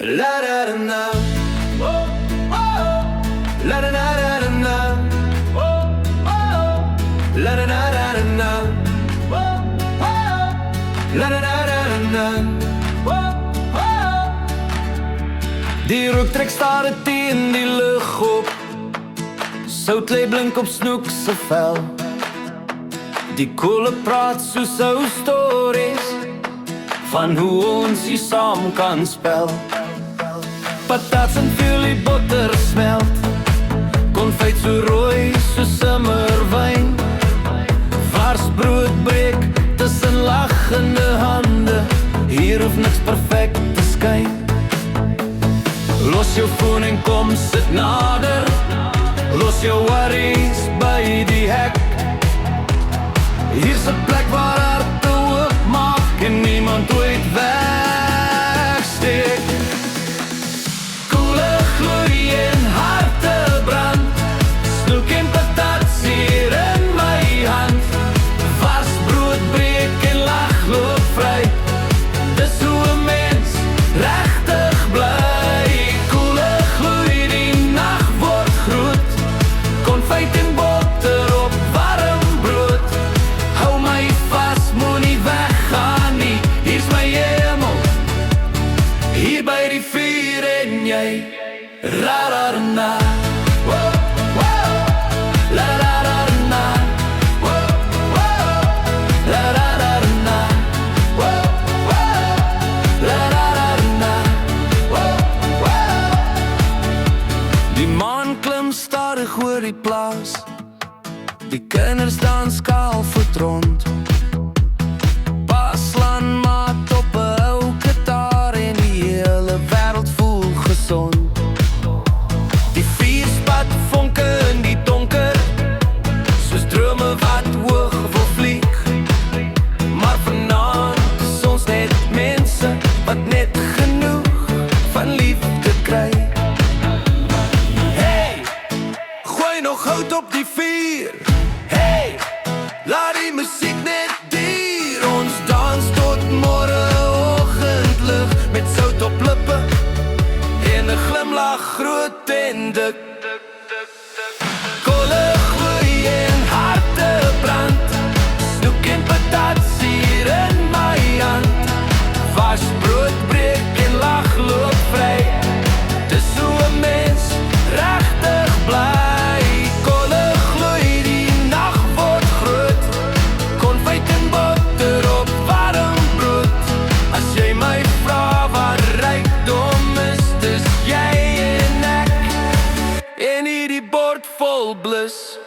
La da da na, oh oh, la da da da na, oh oh, la da da da na, oh oh, la da da da na, oh oh. Die rook trek stare teen die lug op, sout lê blink op snoek se vel. Die koele praat soos ou stories van hoe ons hier saam kan spel. Patats en vulie botter smelt, konfyt so rooi soos simmerwyn. Vars brood breek tussen lachende hande, hier hoef niks perfect te skyn. Los jou foon en kom sit nader, los jou worries by die hek. Hier's 'n plek waar harte oopmaak en niemand ooit wegsteek. Koele gloei en harte brand, snoek en patats hier in my hand. Vars brood breek en lach loop vry, dis hoe 'n mens regtig bly. Koele gloei, die nag word groot, konfyt en botter op warm brood. Hou my vas, moenie weggaan nie, hier's my hemel, hier by die vuur en jy. Ra ra ra na, oh oh, la ra ra ra na, oh oh, la ra ra ra na, oh oh, la ra ra ra na, oh oh. Die maan klim stadig oor die plaas, die kinders dans skaalvoet rond. Pa slaan maat op 'n ou gitaar en die hele wêreld voel gesond. Die vuur spat vonke in die donker, soos drome wat hoog wil vlieg. Maar vanaand is ons net mense wat net genoeg van liefde kry. Hey, gooi nog hout op die vuur. Hey, laat die musiek net duur. Ons dans tot môreoggendlig, met sout op lippe en 'n glimlag groot en dik. Kolle gloei en harte brand, snoek en patats hier in my hand. Vars brood breek en lach loop vry, dis hoe 'n mens regtig bly. Kolle gloei, die nag word groot, konfyt en botter op warm brood. As jy my vra wat rykdom is, dis jy en ek, en hierdie bord vol blus.